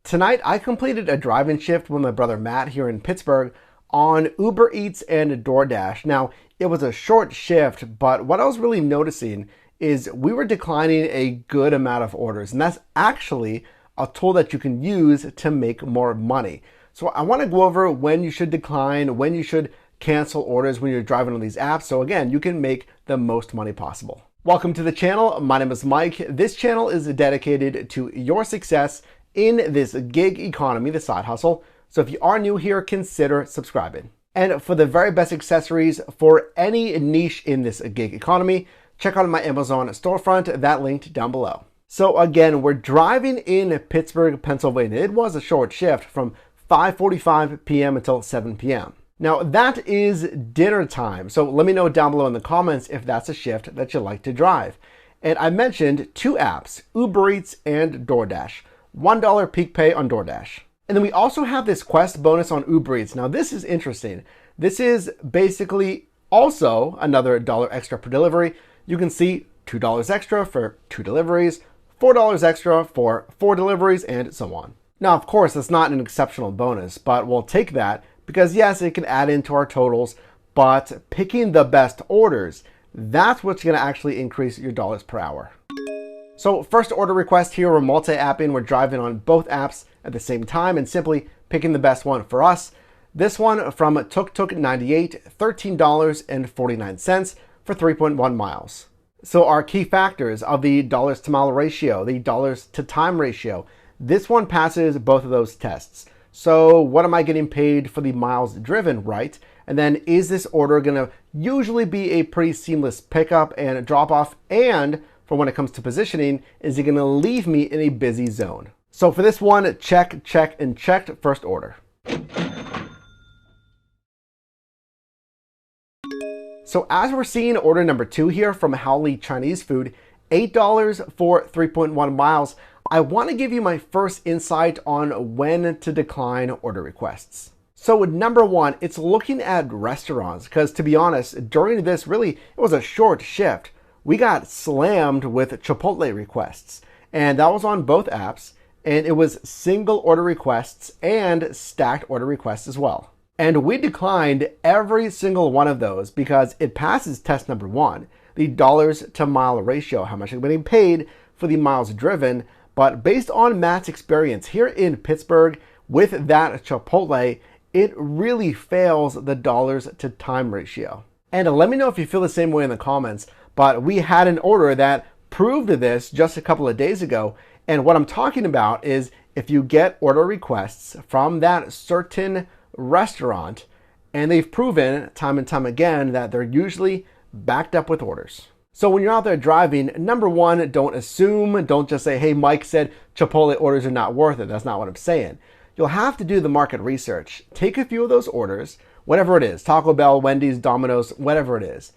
Tonight, I completed a drive-in shift with my brother Matt here in Pittsburgh on Uber Eats and DoorDash. Now, it was a short shift, but what I was really noticing is we were declining a good amount of orders, and that's actually a tool that you can use to make more money. So I want to go over when you should decline, when you should cancel orders when you're driving on these apps, so again, you can make the most money possible. Welcome to the channel. My name is Mike. This channel is dedicated to your success in this gig economy, the side hustle. So if you are new here, consider subscribing. And for the very best accessories for any niche in this gig economy, check out my Amazon storefront, that linked down below. So again, we're driving in Pittsburgh, Pennsylvania. It was a short shift from 5:45 p.m. until 7 p.m. Now that is dinner time. So let me know down below in the comments if that's a shift that you like to drive. And I mentioned two apps, Uber Eats and DoorDash. $1 peak pay on DoorDash. And then we also have this Quest bonus on Uber Eats. Now this is interesting. This is basically also another $1 extra per delivery. You can see $2 extra for 2 deliveries, $4 extra for 4 deliveries, and so on. Now, of course, it's not an exceptional bonus, but we'll take that because yes, it can add into our totals, but picking the best orders, that's what's gonna actually increase your dollars per hour. So first order request here, we're multi-apping, we're driving on both apps at the same time and simply picking the best one for us. This one from Tuk98, $13.49 for 3.1 miles. So our key factors of the dollars to mile ratio, the dollars to time ratio, this one passes both of those tests. So what am I getting paid for the miles driven, right? And then is this order gonna usually be a pretty seamless pickup and drop off? And for when it comes to positioning, is it gonna leave me in a busy zone? So for this one, check, check, and checked first order. So as we're seeing order number 2 here from Howley Chinese Food, $8 for 3.1 miles. I want to give you my first insight on when to decline order requests. So with number 1, it's looking at restaurants, because to be honest, during this really, it was a short shift. We got slammed with Chipotle requests, and that was on both apps, and it was single order requests and stacked order requests as well. And we declined every single one of those because it passes test number 1, the dollars to mile ratio, how much I'm getting paid for the miles driven. But based on Matt's experience here in Pittsburgh with that Chipotle, it really fails the dollars to time ratio. And let me know if you feel the same way in the comments, but we had an order that proved this just a couple of days ago. And what I'm talking about is if you get order requests from that certain restaurant, and they've proven time and time again that they're usually backed up with orders. So when you're out there driving, number 1, don't assume, don't just say, hey, Mike said Chipotle orders are not worth it. That's not what I'm saying. You'll have to do the market research. Take a few of those orders, whatever it is, Taco Bell, Wendy's, Domino's, whatever it is,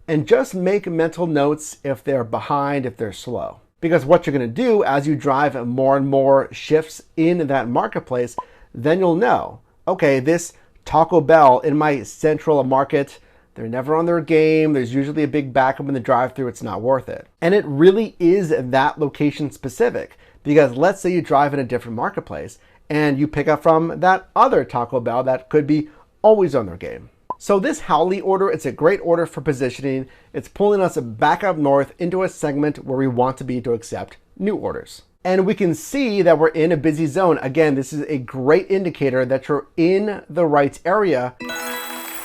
and just make mental notes if they're behind, if they're slow. Because what you're gonna do as you drive more and more shifts in that marketplace, then you'll know, okay, this Taco Bell in my central market, they're never on their game. There's usually a big backup in the drive-thru. It's not worth it. And it really is that location specific, because let's say you drive in a different marketplace and you pick up from that other Taco Bell that could be always on their game. So this Howley order, it's a great order for positioning. It's pulling us back up north into a segment where we want to be to accept new orders. And we can see that we're in a busy zone. Again, this is a great indicator that you're in the right area.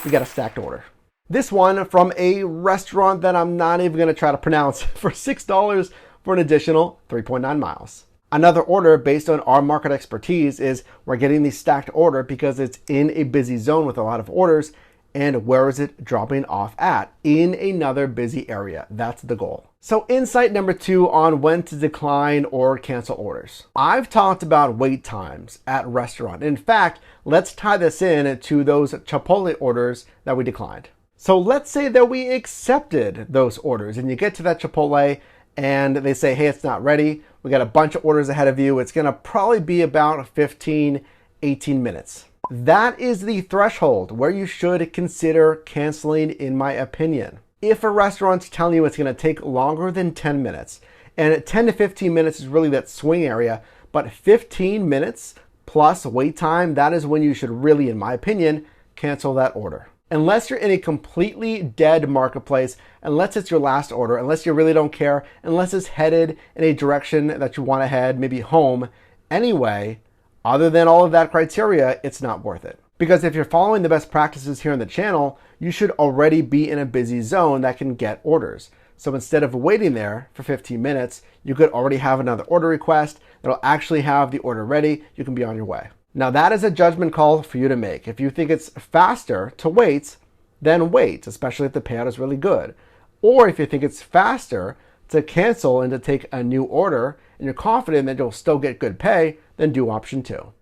We got a stacked order. This one from a restaurant that I'm not even gonna try to pronounce for $6 for an additional 3.9 miles. Another order based on our market expertise is we're getting the stacked order because it's in a busy zone with a lot of orders. And where is it dropping off at? In another busy area. That's the goal. So insight number 2 on when to decline or cancel orders. I've talked about wait times at restaurant. In fact, let's tie this in to those Chipotle orders that we declined. So let's say that we accepted those orders and you get to that Chipotle and they say, hey, it's not ready. We got a bunch of orders ahead of you. It's gonna probably be about 15, 18 minutes. That is the threshold where you should consider canceling, in my opinion. If a restaurant's telling you it's gonna take longer than 10 minutes, and 10 to 15 minutes is really that swing area, but 15 minutes plus wait time, that is when you should really, in my opinion, cancel that order. Unless you're in a completely dead marketplace, unless it's your last order, unless you really don't care, unless it's headed in a direction that you want to head, maybe home anyway, other than all of that criteria, it's not worth it. Because if you're following the best practices here on the channel, you should already be in a busy zone that can get orders. So instead of waiting there for 15 minutes, you could already have another order request that'll actually have the order ready. You can be on your way. Now that is a judgment call for you to make. If you think it's faster to wait, then wait, especially if the payout is really good. Or if you think it's faster to cancel and to take a new order and you're confident that you'll still get good pay, then do option 2.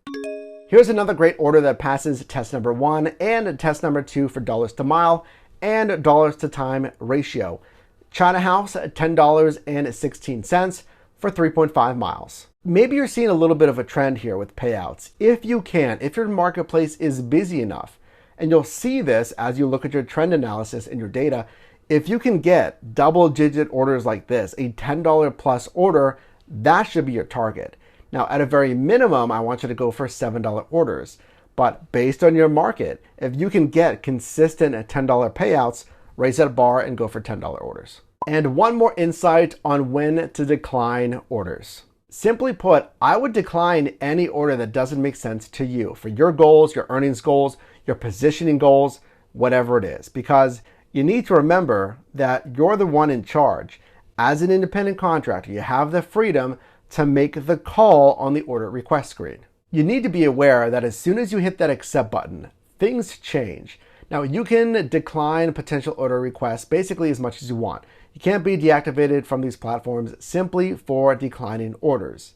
Here's another great order that passes test number 1 and test number 2 for dollars to mile and dollars to time ratio. China House at $10.16 for 3.5 miles. Maybe you're seeing a little bit of a trend here with payouts. If you can, if your marketplace is busy enough, and you'll see this as you look at your trend analysis and your data, if you can get double-digit orders like this, a $10 plus order, that should be your target. Now, at a very minimum, I want you to go for $7 orders. But based on your market, if you can get consistent $10 payouts, raise that bar and go for $10 orders. And one more insight on when to decline orders. Simply put, I would decline any order that doesn't make sense to you for your goals, your earnings goals, your positioning goals, whatever it is, because you need to remember that you're the one in charge. As an independent contractor, you have the freedom to make the call on the order request screen. You need to be aware that as soon as you hit that accept button, things change. Now, you can decline potential order requests basically as much as you want. You can't be deactivated from these platforms simply for declining orders.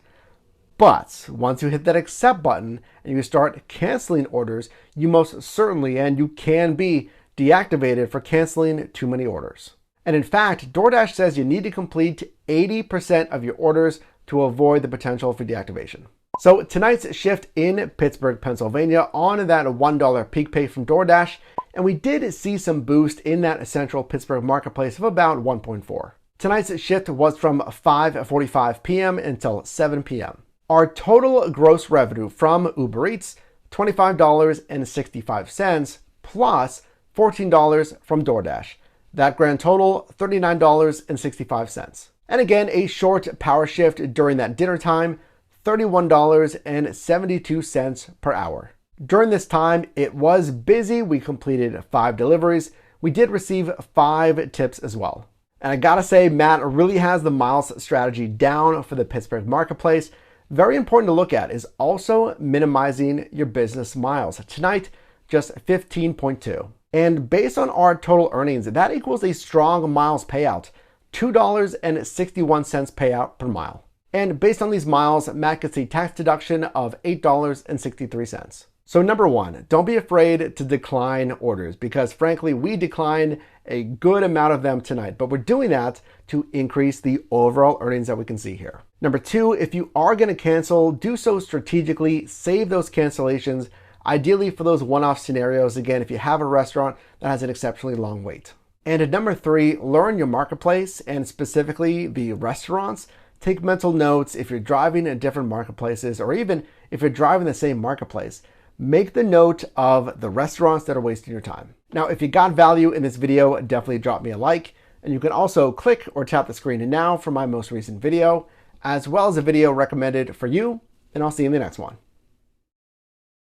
But once you hit that accept button and you start canceling orders, you most certainly, and you can be deactivated for canceling too many orders. And in fact, DoorDash says you need to complete 80% of your orders to avoid the potential for deactivation. So tonight's shift in Pittsburgh, Pennsylvania on that $1 peak pay from DoorDash, and we did see some boost in that central Pittsburgh marketplace of about 1.4. Tonight's shift was from 5:45 p.m. until 7 p.m. Our total gross revenue from Uber Eats, $25.65 plus $14 from DoorDash. That grand total, $39.65. And again, a short power shift during that dinner time, $31.72 per hour. During this time, it was busy. We completed 5 deliveries. We did receive 5 tips as well. And I gotta say, Matt really has the miles strategy down for the Pittsburgh marketplace. Very important to look at is also minimizing your business miles. Tonight, just 15.2. And based on our total earnings, that equals a strong miles payout, $2.61 payout per mile. And based on these miles, Matt gets a tax deduction of $8.63. So number 1, don't be afraid to decline orders because frankly, we declined a good amount of them tonight, but we're doing that to increase the overall earnings that we can see here. Number 2, if you are going to cancel, do so strategically, save those cancellations, ideally for those one-off scenarios. Again, if you have a restaurant that has an exceptionally long wait. And at number 3, learn your marketplace and specifically the restaurants. Take mental notes if you're driving in different marketplaces or even if you're driving the same marketplace. Make the note of the restaurants that are wasting your time. Now, if you got value in this video, definitely drop me a like. And you can also click or tap the screen now for my most recent video, as well as a video recommended for you. And I'll see you in the next one.